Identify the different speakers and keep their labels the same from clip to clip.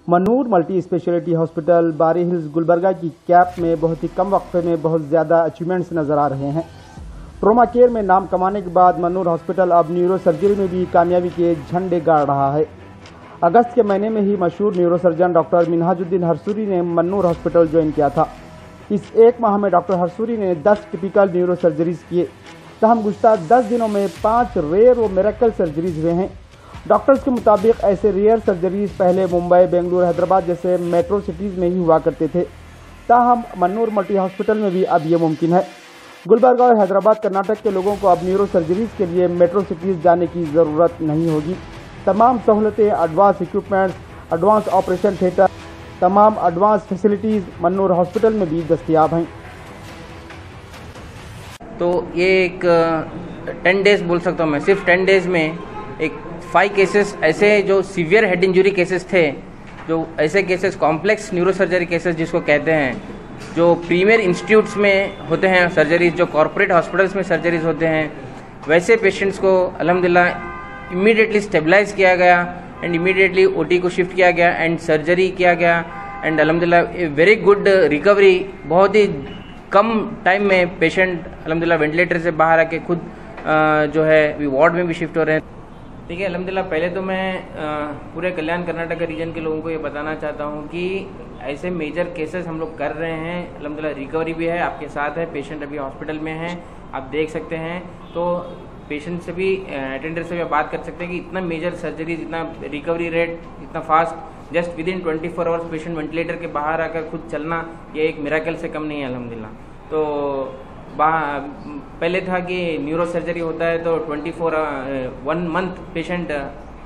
Speaker 1: Manur multi speciality hospital बारी hills Gulbarga की cap में बहुत ही कम वक्फे में बहुत ज़्यादा अचीवमेंट्स नज़र आ रहे हैं। ट्रोमा केयर में नाम कमाने के बाद मनूर हॉस्पिटल अब न्यूरो सर्जरी में भी कामयाबी के झंडे गाड़ रहा है। अगस्त के महीने में ही मशहूर न्यूरो सर्जन डॉक्टर मिनहाजुद्दीन हरसूरी ने मनूर हॉस्पिटल ज्वाइन किया था। इस एक माह में डॉक्टर हरसूरी ने 10 टिपिकल न्यूरो सर्जरीज किए। तहम गुज़श्ता 10 दिनों में 5 रेयर व मेरेकल सर्जरीज हुए हैं। डॉक्टर्स के मुताबिक ऐसे रेयर सर्जरीज पहले मुंबई, बेंगलुरु, हैदराबाद जैसे मेट्रो सिटीज़ में ही हुआ करते थे। ताहम मनूर मल्टी हॉस्पिटल में भी अब ये मुमकिन है। गुलबर्गा और हैदराबाद, कर्नाटक के लोगों को अब न्यूरो सर्जरीज के लिए मेट्रो सिटीज़ जाने की ज़रूरत नहीं होगी। तमाम सहूलतें, advance equipments, advance operation theatre, तमाम एडवांस फैसिलिटीज़ मनूर हॉस्पिटल में भी दस्तयाब हैं।
Speaker 2: तो ये एक 10 डेज बोल सकता हूँ मैं, सिर्फ 10 डेज में एक 5 केसेस ऐसे जो सीवियर हेड इंजरी केसेस थे, जो ऐसे केसेस कॉम्प्लेक्स न्यूरोसर्जरी केसेस जिसको कहते हैं, जो प्रीमियर इंस्टीट्यूट्स में होते हैं सर्जरीज, जो कॉर्पोरेट हॉस्पिटल्स में सर्जरीज होते हैं, वैसे पेशेंट्स को अल्हम्दुलिल्लाह इमीडिएटली स्टेबलाइज किया गया एंड इमीडिएटली ओटी को शिफ्ट किया गया एंड सर्जरी किया गया एंड अल्हम्दुलिल्लाह वेरी गुड रिकवरी। बहुत ही कम टाइम में पेशेंट अल्हम्दुलिल्लाह वेंटिलेटर से बाहर आके खुद जो है वार्ड में भी शिफ्ट हो रहे हैं। ठीक है, अल्हम्दुलिल्लाह पहले तो मैं पूरे कल्याण कर्नाटक रीजन के लोगों को ये बताना चाहता हूँ कि ऐसे मेजर केसेस हम लोग कर रहे हैं। अल्हम्दुलिल्लाह रिकवरी भी है, आपके साथ है, पेशेंट अभी हॉस्पिटल में है, आप देख सकते हैं। तो पेशेंट से भी, अटेंडर से भी आप बात कर सकते हैं कि इतना मेजर सर्जरीज, इतना रिकवरी रेट, इतना fast, just with in 24 hours patient ventilator के बाहर आकर खुद चलना, ये एक मिराकल से कम नहीं है अल्हम्दुलिल्लाह। तो पहले था कि न्यूरो सर्जरी होता है तो 1 मंथ पेशेंट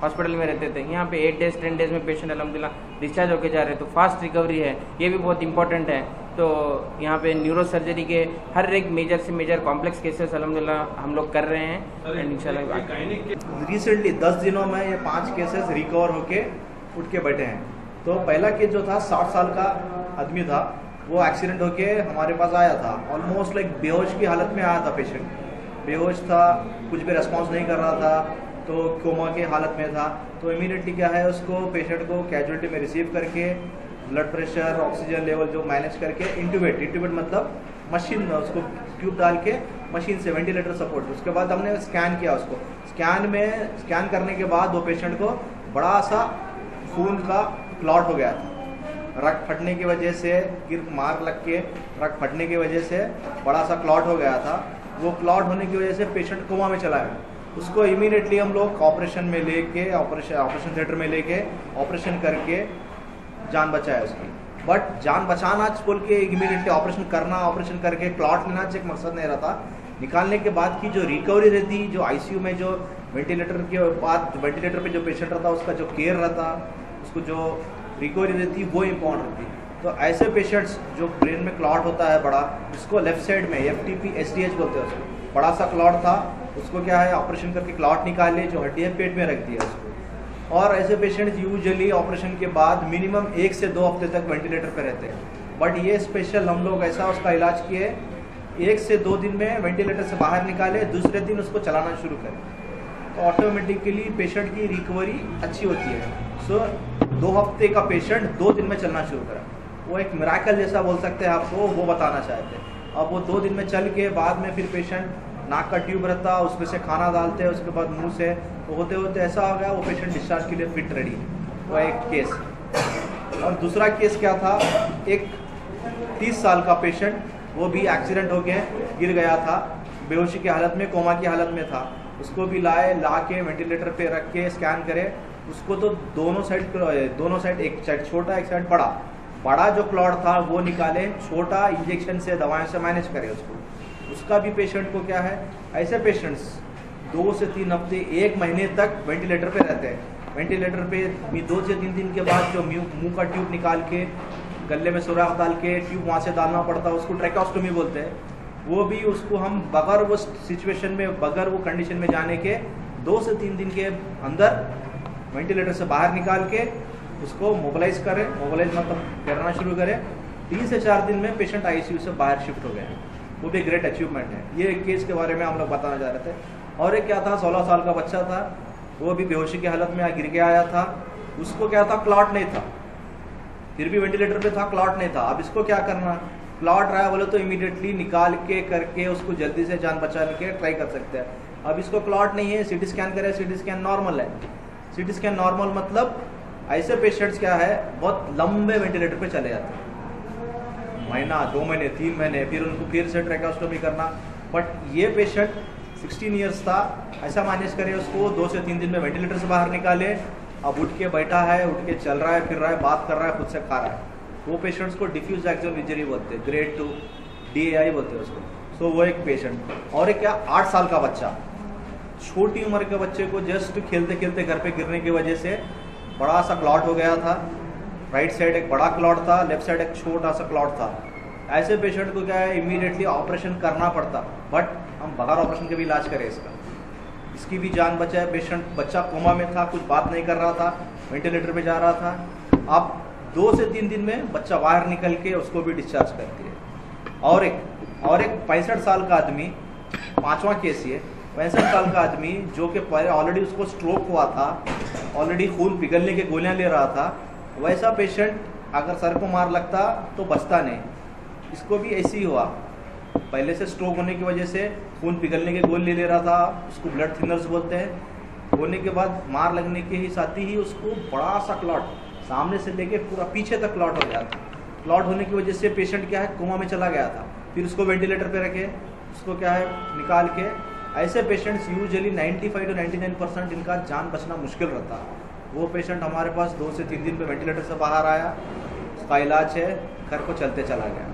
Speaker 2: हॉस्पिटल में रहते थे। यहाँ पे 8 डेज 10 डेज में पेशेंट अल्हम्दुलिल्लाह डिस्चार्ज होकर जा रहे हैं। तो फास्ट रिकवरी है, ये भी बहुत इंपॉर्टेंट है। तो यहाँ पे न्यूरो सर्जरी के हर एक मेजर से मेजर कॉम्प्लेक्स केसेस अल्हम्दुलिल्लाह हम लोग कर रहे हैं इंशाल्लाह।
Speaker 3: रिसेंटली 10 दिनों में ये 5 केसेस रिकवर होके उठ के बैठे हैं। तो पहला केस जो था 60 साल का आदमी था, वो एक्सीडेंट होके हमारे पास आया था। ऑलमोस्ट लाइक बेहोश की हालत में आया था पेशेंट, बेहोश था, कुछ भी रेस्पॉन्स नहीं कर रहा था, तो कोमा के हालत में था। तो इमीडिएटली क्या है, उसको पेशेंट को कैजुअलिटी में रिसीव करके ब्लड प्रेशर, ऑक्सीजन लेवल जो मैनेज करके इंट्यूबेट मतलब मशीन में उसको ट्यूब डाल के मशीन से वेंटिलेटर सपोर्ट, उसके बाद हमने स्कैन किया उसको। स्कैन करने के बाद वो पेशेंट को बड़ा सा खून का क्लॉट हो गया था। रक्त फटने की वजह से, मार लग के रक्त फटने की वजह से बड़ा सा क्लॉट हो गया था। वो क्लॉट होने की वजह से पेशेंट कोमा में चला गया। उसको इमीडिएटली हम लोग ऑपरेशन में लेके, ऑपरेशन थिएटर में लेके ऑपरेशन करके जान बचाया उसकी। बट जान बचाना बोल के इमीडिएटली ऑपरेशन करना, ऑपरेशन करके क्लॉट लेना एक मकसद नहीं रहता। निकालने के बाद की जो रिकवरी रहती, जो आईसीयू में जो वेंटिलेटर के बाद वेंटिलेटर पे जो पेशेंट रहता, उसका जो केयर रहता, उसको जो रिकवरी रहती, वो इम्पोर्टेंट रहती। तो ऐसे पेशेंट्स जो ब्रेन में क्लॉट होता है बड़ा, जिसको लेफ्ट साइड में FTP SDH बोलते हैं, उसको बड़ा सा क्लॉट था, उसको क्या है ऑपरेशन करके क्लॉट निकाले, जो हड्डी है पेट में रख दिया उसको। और ऐसे पेशेंट्स यूजुअली ऑपरेशन के बाद मिनिमम 1 से 2 हफ्ते तक वेंटिलेटर पर रहते हैं। बट ये स्पेशल हम लोग ऐसा उसका इलाज किए, 1 से 2 दिन में वेंटिलेटर से बाहर निकाले, दूसरे दिन उसको चलाना शुरू करें, तो ऑटोमेटिकली पेशेंट की रिकवरी अच्छी होती है। सो 2 हफ्ते का पेशेंट 2 दिन में चलना शुरू करा, वो एक मिराकल जैसा बोल सकते हैं आपको, वो बताना चाहते हैं। अब वो 2 दिन में चल के बाद में फिर पेशेंट नाक का ट्यूब रहता, उसमें से खाना डालते हैं, उसके बाद मुंह से, तो होते होते ऐसा हो गया वो पेशेंट डिस्चार्ज के लिए फिट रेडी। वो एक केस। और दूसरा केस क्या था, एक 30 साल का पेशेंट, वो भी एक्सीडेंट हो गया, गिर गया था, बेहोशी की हालत में, कोमा की हालत में था। उसको भी ला के वेंटिलेटर पे रख के स्कैन करे। उसको तो दोनों साइड, एक साइड छोटा, एक साइड बड़ा जो क्लॉट था वो निकाले, छोटा इंजेक्शन से, दवाओं से मैनेज करे उसको। उसका भी पेशेंट को क्या है, ऐसे पेशेंट्स 2 से 3 हफ्ते, 1 महीने तक वेंटिलेटर पे रहते हैं। वेंटिलेटर पे 2 से 3 दिन के बाद जो मुंह का ट्यूब निकाल के गले में सुराख डाल के ट्यूब वहाँ से डालना पड़ता है, उसको ट्रैकोस्टोमी बोलते हैं। वो भी उसको हम बगैर वो सिचुएशन में, बगैर वो कंडीशन में जाने के 2 से 3 दिन के अंदर वेंटिलेटर से बाहर निकाल के उसको मोबिलाइज मतलब करना शुरू करें। 3 से 4 दिन में पेशेंट आईसीयू से बाहर शिफ्ट हो गए हैं। वो भी ग्रेट अचीवमेंट है। ये एक केस के बारे में हम लोग बताना चाह रहे थे। और एक क्या था, 16 साल का बच्चा था, वो भी बेहोशी की हालत में गिर के आया था। उसको क्या था, क्लॉट नहीं था, फिर भी वेंटिलेटर पे था, क्लॉट नहीं था। अब इसको क्या करना, क्लॉट रहा बोले तो इमीडिएटली निकाल के करके उसको जल्दी से जान बचाने के ट्राई कर सकते हैं। अब इसको क्लॉट नहीं है, सीटी स्कैन करे, सीटी स्कैन नॉर्मल है। सीटी स्कैन नॉर्मल मतलब ऐसे पेशेंट्स क्या है बहुत लंबे वेंटिलेटर पे चले जाते हैं, महीना 2 महीने 3 महीने, फिर उनको फिर से ट्रैकेस्टोमी करना। बट ये पेशेंट 16 ईयर्स था, ऐसा मैनेज करे उसको 2 से 3 दिन में वेंटिलेटर से बाहर निकाले। अब उठ के बैठा है, उठ के चल रहा है, फिर रहा है, बात कर रहा है, खुद से खा रहा है। वो पेशेंट्स को डिफ्यूज एक्सियल इंजरी बोलते हैं, ग्रेड 2 DAI बोलते हैं उसको। सो वो एक पेशेंट। और एक क्या 8 साल का बच्चा, छोटी उम्र के बच्चे को जस्ट खेलते खेलते घर पे गिरने की वजह से बड़ा सा क्लॉट हो गया था। राइट साइड एक बड़ा क्लॉट था, लेफ्ट साइड एक छोटा सा क्लॉट था। ऐसे पेशेंट को क्या है इमीडिएटली ऑपरेशन करना पड़ता, बट हम बगैर ऑपरेशन के भी इलाज करें इसकी भी जान बचाए। पेशेंट बच्चा कोमा में था, कुछ बात नहीं कर रहा था, वेंटिलेटर पे जा रहा था। अब 2 से 3 दिन में बच्चा बाहर निकल के उसको भी डिस्चार्ज करती है। और एक 65 साल का आदमी, 5वां केस ये 65 साल का आदमी जो कि पहले ऑलरेडी उसको स्ट्रोक हुआ था, ऑलरेडी खून पिघलने के गोलियां ले रहा था। वैसा पेशेंट अगर सर को मार लगता तो बचता नहीं। इसको भी ऐसे ही हुआ, पहले से स्ट्रोक होने की वजह से खून पिघलने के गोली ले रहा था, उसको ब्लड थिनर्स बोलते हैं। होने के बाद मार लगने के ही साथ ही उसको बड़ा सा क्लॉट सामने से लेके पूरा पीछे तक क्लॉट हो गया था। क्लॉट होने की वजह से पेशेंट क्या है कोमा में चला गया था। फिर उसको वेंटिलेटर पे रखे, उसको क्या है निकाल के। ऐसे पेशेंट्स यूजुअली 95 to 99% इनका जान बचना मुश्किल रहता है। वो पेशेंट हमारे पास 2 से 3 दिन में वेंटिलेटर से बाहर आया, उसका इलाज है, घर को चलते चला गया।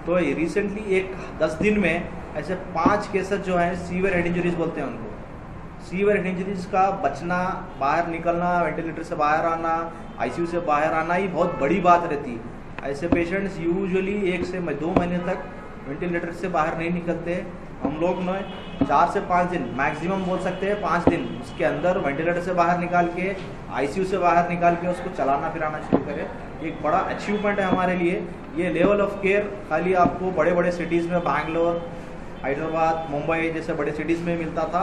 Speaker 3: तो रिसेंटली एक 10 दिन में ऐसे 5 केसेस जो हैं सीवियर हेड इंजरीज बोलते हैं उनको। सीवियर हेड इंजरीज का बचना, बाहर निकलना, वेंटिलेटर से बाहर आना, ICU से बाहर आना ही बहुत बड़ी बात रहती है। ऐसे पेशेंट्स यूजुअली 1 से 2 महीने तक वेंटिलेटर से बाहर नहीं निकलते। हम लोग ने 4 से 5 दिन मैक्सिमम बोल सकते हैं, 5 दिन उसके अंदर वेंटिलेटर से बाहर निकाल के, ICU से बाहर निकाल के उसको चलाना फिराना शुरू करें। एक बड़ा अचीवमेंट है हमारे लिए। ये लेवल ऑफ केयर खाली आपको बड़े बड़े सिटीज़ में, बैंगलोर, हैदराबाद, मुंबई जैसे बड़े सिटीज़ में मिलता था।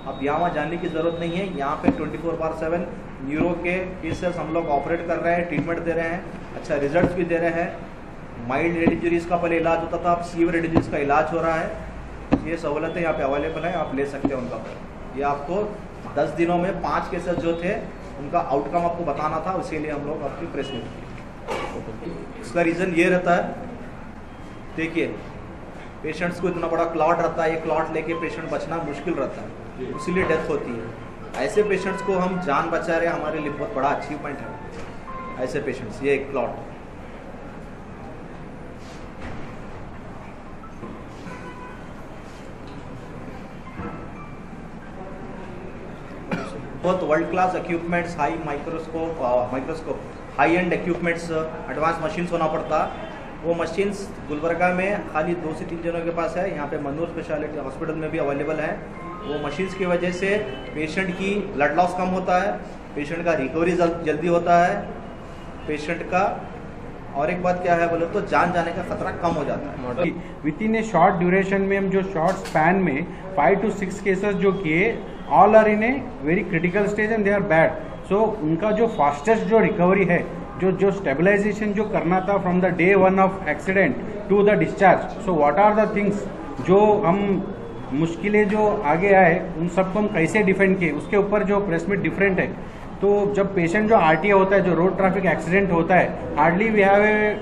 Speaker 3: अब यहाँ जाने की ज़रूरत नहीं है। यहाँ पे 24/7 न्यूरो के केसेस हम लोग ऑपरेट कर रहे हैं, ट्रीटमेंट दे रहे हैं, अच्छा रिजल्ट भी दे रहे हैं। माइल्ड हेड इंजरीज़ का पहले इलाज होता था, अब सीवियर हेड इंजरीज़ का इलाज हो रहा है। ये सहूलतें यहाँ पे अवेलेबल है, आप ले सकते हैं उनका। ये आपको 10 दिनों में 5 केसेस जो थे उनका आउटकम आपको बताना था, उसी लिए हम लोग आपकी प्रेस मीट की। इसका रीज़न ये रहता है, देखिए पेशेंट्स को इतना बड़ा क्लॉट रहता है, ये क्लॉट लेके पेशेंट बचना मुश्किल रहता है, इसीलिए डेथ होती है। ऐसे पेशेंट्स को हम जान बचा रहे हैं, हमारे लिए बहुत बड़ा अचीवमेंट है। ऐसे पेशेंट्स, ये एक क्लॉट बहुत world class equipments, high microscope, high and equipments, advance machines होना पड़ता। वो मशीन्स गुलबर्गा में खाली 2 से 3 जनों के पास है, यहाँ पे मनूर स्पेशलिटी हॉस्पिटल में भी अवेलेबल है। वो मशीन्स की वजह से पेशेंट की ब्लड लॉस कम होता है, पेशेंट का रिकवरी जल्दी होता है पेशेंट का। और एक बात क्या है बोले तो जान जाने का खतरा कम हो जाता है।
Speaker 4: With in A short duration में हम जो शॉर्ट स्पैन में 5 to 6 केसेस जो किए, all are in a very critical stage and they are bad. So उनका जो फास्टेस्ट जो रिकवरी है, जो स्टेबलाइजेशन जो करना था from the day 1 of accident to the discharge, so what are the things जो हम मुश्किलें जो आगे आए उन सबको हम कैसे डिफेंड किए, उसके ऊपर जो प्रेस मीट डिफरेंट है। तो जब पेशेंट जो RTA होता है, जो रोड ट्रैफिक एक्सीडेंट होता है, hardly we have a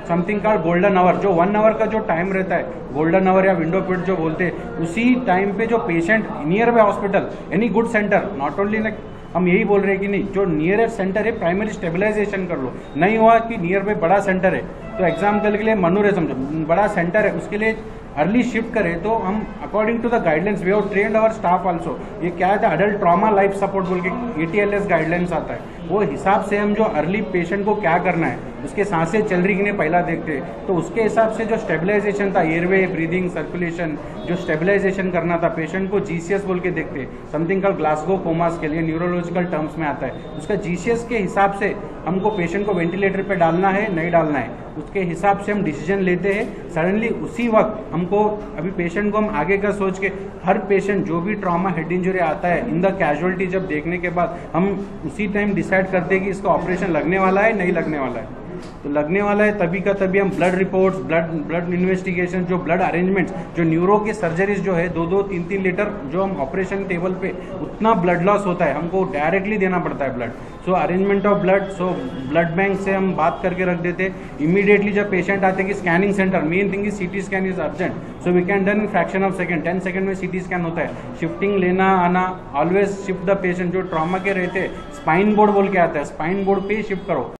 Speaker 4: something का गोल्डन आवर, जो 1 आवर का जो टाइम रहता है, गोल्डन आवर या विंडो पीरियड जो बोलते हैं, उसी टाइम पे जो patient near by hospital, any good centre, not only like हम यही बोल रहे हैं कि नहीं, जो नियरेस्ट सेंटर है प्राइमरी स्टेबलाइजेशन कर लो। नहीं हुआ कि नियर बाय बड़ा सेंटर है, तो एग्जाम्पल के लिए मनूर है, समझो बड़ा सेंटर है, उसके लिए अर्ली शिफ्ट करें तो हम according to the guidelines we have trained our staff also. ये क्या है, अडल्ट ट्रॉमा लाइफ सपोर्ट बोल के ATLS गाइडलाइंस आता है, वो हिसाब से हम जो अर्ली पेशेंट को क्या करना है, उसके सांसें चल रही कि नहीं पहला देखते हैं, तो उसके हिसाब से जो स्टेबलाइजेशन था, एयरवे, ब्रीदिंग, सर्कुलेशन, जो स्टेबलाइजेशन करना था पेशेंट को GCS बोल के देखते, समथिंग कॉल्ड ग्लासगो कोमास के लिए न्यूरोलॉजिकल टर्म्स में आता है। उसका GCS के हिसाब से हमको पेशेंट को वेंटिलेटर पे डालना है नहीं डालना है, उसके हिसाब से हम डिसीजन लेते हैं। सडनली उसी वक्त हमको अभी पेशेंट को हम आगे का सोच के, हर पेशेंट जो भी ट्रॉमा हेड इंजरी आता है इन द कैजुअलिटी जब देखने के बाद हम उसी टाइम डिसाइड करते हैं कि इसका ऑपरेशन लगने वाला है नहीं लगने वाला है। तो लगने वाला है तभी का तभी हम ब्लड रिपोर्ट्स, ब्लड इन्वेस्टिगेशन, जो ब्लड अरेंजमेंट्स, जो न्यूरो के सर्जरीज जो है 2-2, 3-3 लीटर जो हम ऑपरेशन टेबल पे उतना ब्लड लॉस होता है, हमको डायरेक्टली देना पड़ता है blood. So arrangement of blood, so blood bank से हम बात करके रख देते। इमीडिएटली जब पेशेंट आते हैं कि scanning centre, main thing is CT scan is urgent, so we can done in fraction of second, 10 second में सीटी स्कैन होता है। शिफ्टिंग लेना आना, ऑलवेज शिफ्ट द पेशेंट। जो ट्रॉमा के रहते स्पाइन बोर्ड बोल के आता है, स्पाइन बोर्ड पे शिफ्ट करो।